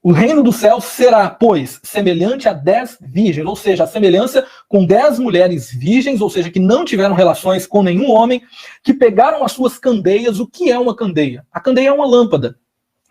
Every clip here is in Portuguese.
O reino do céu será, pois, semelhante a 10 virgens, ou seja, a semelhança com 10 mulheres virgens, ou seja, que não tiveram relações com nenhum homem, que pegaram as suas candeias. O que é uma candeia? A candeia é uma lâmpada.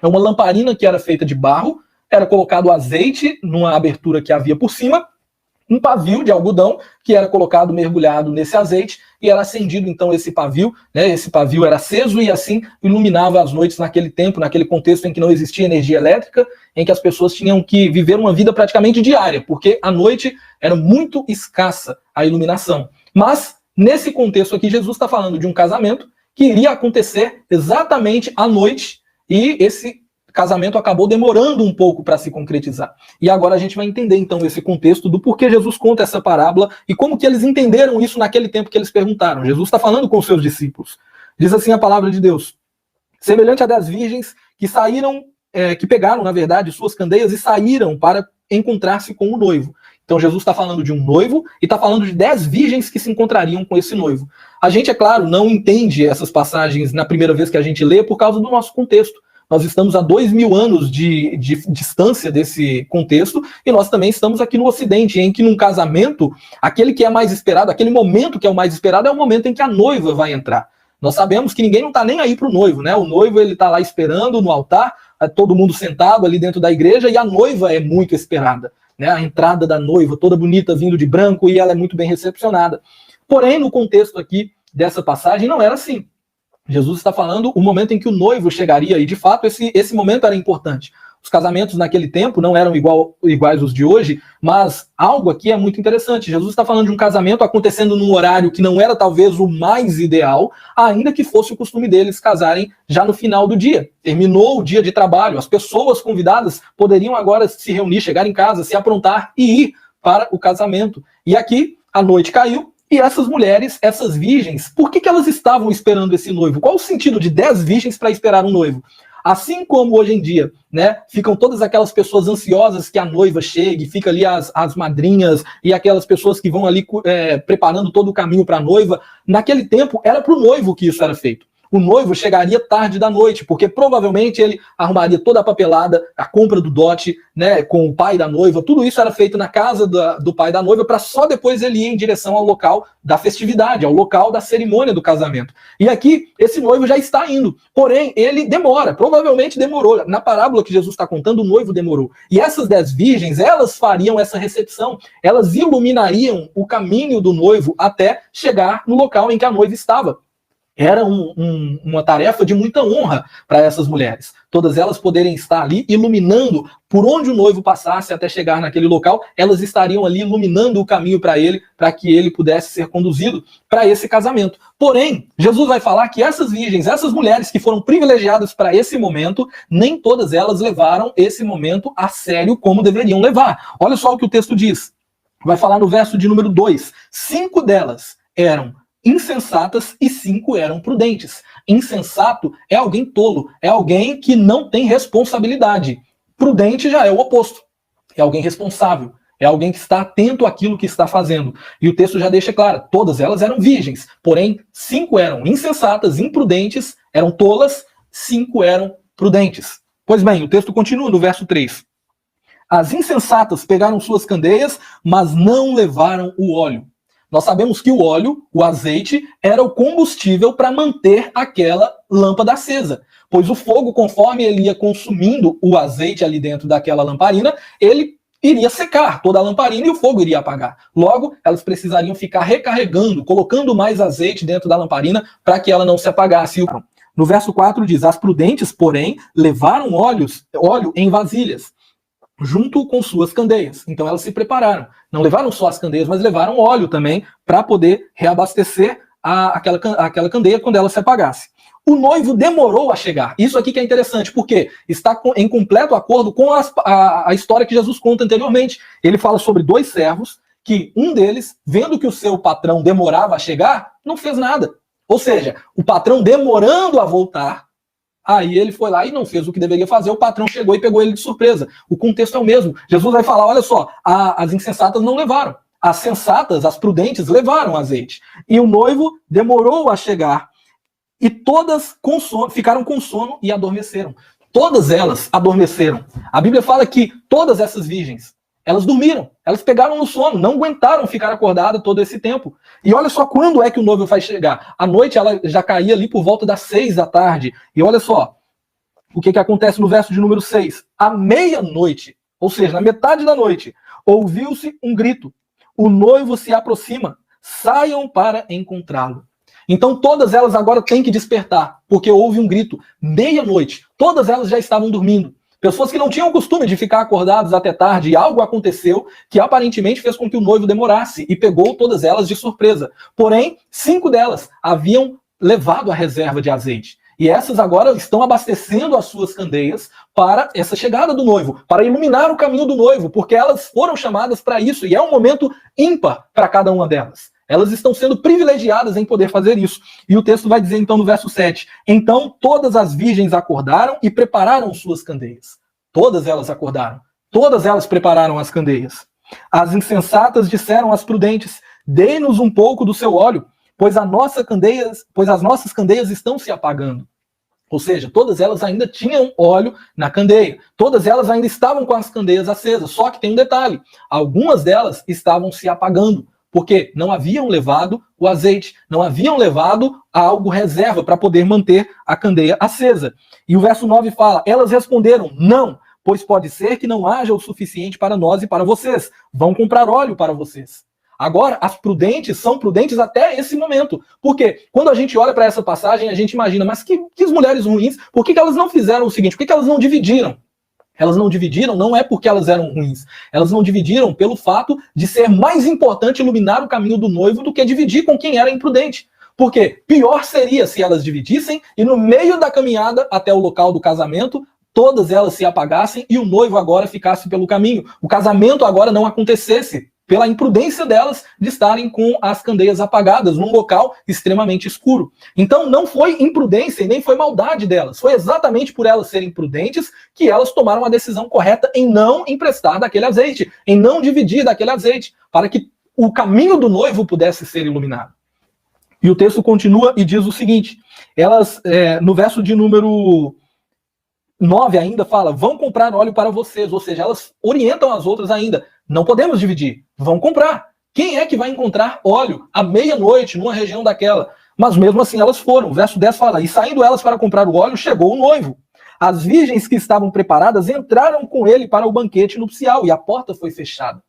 É uma lamparina que era feita de barro, era colocado azeite numa abertura que havia por cima, um pavio de algodão que era colocado mergulhado nesse azeite e era acendido então esse pavio, né? Esse pavio era aceso e assim iluminava as noites naquele tempo, naquele contexto em que não existia energia elétrica, em que as pessoas tinham que viver uma vida praticamente diária, porque à noite era muito escassa a iluminação. Mas nesse contexto aqui, Jesus está falando de um casamento que iria acontecer exatamente à noite, e esse casamento acabou demorando um pouco para se concretizar. E agora a gente vai entender então esse contexto do porquê Jesus conta essa parábola e como que eles entenderam isso naquele tempo que eles perguntaram. Jesus está falando com os seus discípulos. Diz assim a palavra de Deus: semelhante a 10 virgens que saíram, que pegaram, na verdade, suas candeias e saíram para encontrar-se com o noivo. Então Jesus está falando de um noivo e está falando de 10 virgens que se encontrariam com esse noivo. A gente, é claro, não entende essas passagens na primeira vez que a gente lê por causa do nosso contexto. Nós estamos a 2000 anos de distância desse contexto, e nós também estamos aqui no Ocidente, em que num casamento, aquele que é mais esperado, aquele momento que é o mais esperado, é o momento em que a noiva vai entrar. Nós sabemos que ninguém não está nem aí para o noivo, né? O noivo ele está lá esperando no altar, todo mundo sentado ali dentro da igreja, e a noiva é muito esperada, né? A entrada da noiva, toda bonita, vindo de branco, e ela é muito bem recepcionada. Porém, no contexto aqui dessa passagem, não era assim. Jesus está falando o momento em que o noivo chegaria, e de fato esse momento era importante. Os casamentos naquele tempo não eram iguais os de hoje, mas algo aqui é muito interessante. Jesus está falando de um casamento acontecendo num horário que não era talvez o mais ideal, ainda que fosse o costume deles casarem já no final do dia. Terminou o dia de trabalho, as pessoas convidadas poderiam agora se reunir, chegar em casa, se aprontar e ir para o casamento. E aqui a noite caiu, e essas mulheres, essas virgens, por que elas estavam esperando esse noivo? Qual o sentido de 10 virgens para esperar um noivo? Assim como hoje em dia, né, ficam todas aquelas pessoas ansiosas que a noiva chegue, fica ali as madrinhas e aquelas pessoas que vão ali preparando todo o caminho para a noiva, naquele tempo era para o noivo que isso era feito. O noivo chegaria tarde da noite, porque provavelmente ele arrumaria toda a papelada, a compra do dote, né, com o pai da noiva, tudo isso era feito na casa do pai da noiva, para só depois ele ir em direção ao local da festividade, ao local da cerimônia do casamento. E aqui, esse noivo já está indo, porém, ele demora, provavelmente demorou. Na parábola que Jesus está contando, o noivo demorou. E essas 10 virgens, elas fariam essa recepção, elas iluminariam o caminho do noivo até chegar no local em que a noiva estava. Era uma tarefa de muita honra para essas mulheres. Todas elas poderem estar ali iluminando por onde o noivo passasse até chegar naquele local, elas estariam ali iluminando o caminho para ele, para que ele pudesse ser conduzido para esse casamento. Porém, Jesus vai falar que essas virgens, essas mulheres que foram privilegiadas para esse momento, nem todas elas levaram esse momento a sério como deveriam levar. Olha só o que o texto diz. Vai falar no verso de número 2. 5 delas eram insensatas e 5 eram prudentes. Insensato é alguém tolo, é alguém que não tem responsabilidade. Prudente já é o oposto, é alguém responsável, é alguém que está atento àquilo que está fazendo. E o texto já deixa claro, todas elas eram virgens, porém 5 eram insensatas, imprudentes, eram tolas, 5 eram prudentes. Pois bem, o texto continua no verso 3. As insensatas pegaram suas candeias, mas não levaram o óleo. Nós sabemos que o óleo, o azeite, era o combustível para manter aquela lâmpada acesa. Pois o fogo, conforme ele ia consumindo o azeite ali dentro daquela lamparina, ele iria secar toda a lamparina e o fogo iria apagar. Logo, elas precisariam ficar recarregando, colocando mais azeite dentro da lamparina para que ela não se apagasse. No verso 4 diz, as prudentes, porém, levaram óleo em vasilhas, junto com suas candeias. Então elas se prepararam. Não levaram só as candeias, mas levaram óleo também para poder reabastecer aquela candeia quando ela se apagasse. O noivo demorou a chegar. Isso aqui que é interessante, porque está em completo acordo com a história que Jesus conta anteriormente. Ele fala sobre 2 servos, que um deles, vendo que o seu patrão demorava a chegar, não fez nada. Ou seja, o patrão demorando a voltar, aí ele foi lá e não fez o que deveria fazer, o patrão chegou e pegou ele de surpresa. O contexto é o mesmo. Jesus vai falar, olha só, as insensatas não levaram. As sensatas, as prudentes, levaram azeite. E o noivo demorou a chegar. E todas ficaram com sono e adormeceram. Todas elas adormeceram. A Bíblia fala que todas essas virgens, elas dormiram, elas pegaram no sono, não aguentaram ficar acordadas todo esse tempo. E olha só quando é que o noivo vai chegar. A noite ela já caía ali por volta das 6 da tarde. E olha só o que acontece no verso de número 6. À meia-noite, ou seja, na metade da noite, ouviu-se um grito. O noivo se aproxima, saiam para encontrá-lo. Então todas elas agora têm que despertar, porque houve um grito. Meia-noite, todas elas já estavam dormindo. Pessoas que não tinham o costume de ficar acordadas até tarde, e algo aconteceu que aparentemente fez com que o noivo demorasse e pegou todas elas de surpresa. Porém, 5 delas haviam levado a reserva de azeite. E essas agora estão abastecendo as suas candeias para essa chegada do noivo, para iluminar o caminho do noivo, porque elas foram chamadas para isso, e é um momento ímpar para cada uma delas. Elas estão sendo privilegiadas em poder fazer isso. E o texto vai dizer então no verso 7, então todas as virgens acordaram e prepararam suas candeias. Todas elas acordaram, todas elas prepararam as candeias. As insensatas disseram às prudentes, dê-nos um pouco do seu óleo, pois as nossas candeias estão se apagando. Ou seja, todas elas ainda tinham óleo na candeia. Todas elas ainda estavam com as candeias acesas. Só que tem um detalhe. Algumas delas estavam se apagando, porque não haviam levado o azeite, não haviam levado algo reserva para poder manter a candeia acesa. E o verso 9 fala, elas responderam, não, pois pode ser que não haja o suficiente para nós e para vocês. Vão comprar óleo para vocês. Agora, as prudentes são prudentes até esse momento. Porque quando a gente olha para essa passagem, a gente imagina, mas que mulheres ruins, por que elas não fizeram o seguinte? Por que elas não dividiram? Elas não dividiram não é porque elas eram ruins. Elas não dividiram pelo fato de ser mais importante iluminar o caminho do noivo do que dividir com quem era imprudente. Porque pior seria se elas dividissem e no meio da caminhada até o local do casamento, todas elas se apagassem e o noivo agora ficasse pelo caminho. O casamento agora não acontecesse pela imprudência delas de estarem com as candeias apagadas num local extremamente escuro. Então não foi imprudência e nem foi maldade delas, foi exatamente por elas serem prudentes que elas tomaram a decisão correta em não emprestar daquele azeite, em não dividir daquele azeite, para que o caminho do noivo pudesse ser iluminado. E o texto continua e diz o seguinte, elas, no verso de número 9 ainda fala, vão comprar óleo para vocês, ou seja, elas orientam as outras ainda, não podemos dividir, vão comprar. Quem é que vai encontrar óleo à meia-noite numa região daquela? Mas mesmo assim elas foram. O verso 10 fala, e saindo elas para comprar o óleo, chegou o noivo. As virgens que estavam preparadas entraram com ele para o banquete nupcial e a porta foi fechada.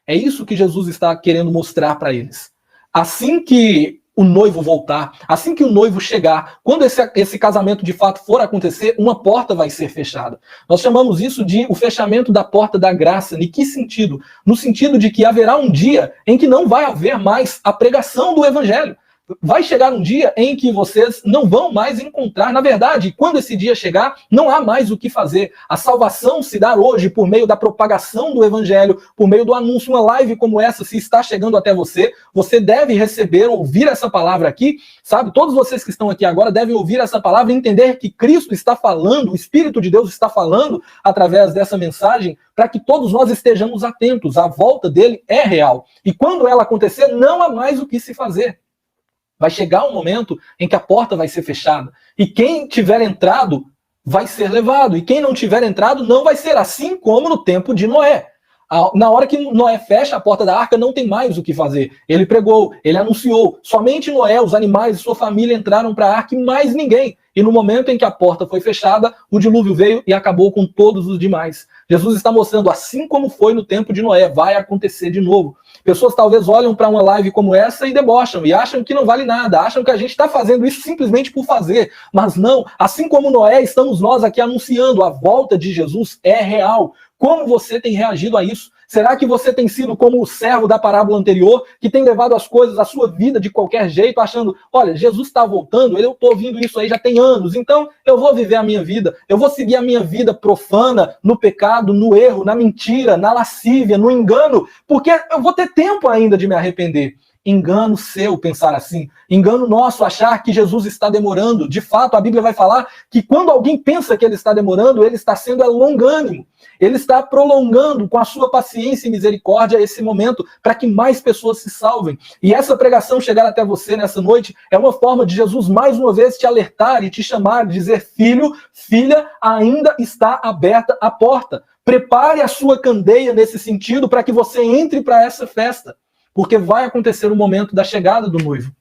É isso que Jesus está querendo mostrar para eles. Assim que o noivo voltar, assim que o noivo chegar, quando esse casamento de fato for acontecer, uma porta vai ser fechada. Nós chamamos isso de o fechamento da porta da graça. Em que sentido? No sentido de que haverá um dia em que não vai haver mais a pregação do evangelho. Vai chegar um dia em que vocês não vão mais encontrar, na verdade, quando esse dia chegar, não há mais o que fazer. A salvação se dá hoje por meio da propagação do evangelho, por meio do anúncio. Uma live como essa, se está chegando até você, você deve receber, ouvir essa palavra aqui, sabe? Todos vocês que estão aqui agora devem ouvir essa palavra e entender que Cristo está falando, o Espírito de Deus está falando através dessa mensagem, para que todos nós estejamos atentos. A volta dele é real. E quando ela acontecer, não há mais o que se fazer. Vai chegar um momento em que a porta vai ser fechada. E quem tiver entrado vai ser levado. E quem não tiver entrado não vai ser. Assim como no tempo de Noé. Na hora que Noé fecha a porta da arca, não tem mais o que fazer. Ele pregou, ele anunciou. Somente Noé, os animais e sua família entraram para a arca e mais ninguém. E no momento em que a porta foi fechada, o dilúvio veio e acabou com todos os demais. Jesus está mostrando, assim como foi no tempo de Noé, vai acontecer de novo. Pessoas talvez olham para uma live como essa e debocham, e acham que não vale nada, acham que a gente está fazendo isso simplesmente por fazer. Mas não, assim como Noé, estamos nós aqui anunciando, a volta de Jesus é real. Como você tem reagido a isso? Será que você tem sido como o servo da parábola anterior, que tem levado as coisas, a sua vida de qualquer jeito, achando, olha, Jesus está voltando, eu estou ouvindo isso aí já tem anos, então eu vou viver a minha vida, eu vou seguir a minha vida profana, no pecado, no erro, na mentira, na lascívia, no engano, porque eu vou ter tempo ainda de me arrepender. engano seu pensar assim. Engano nosso achar que Jesus está demorando. De fato, a Bíblia vai falar que quando alguém pensa que ele está demorando, ele está sendo longânimo. Ele está prolongando com a sua paciência e misericórdia esse momento para que mais pessoas se salvem. E essa pregação chegar até você nessa noite é uma forma de Jesus mais uma vez te alertar e te chamar, dizer: filho, filha, ainda está aberta a porta. Prepare a sua candeia nesse sentido para que você entre para essa festa, porque vai acontecer o momento da chegada do noivo.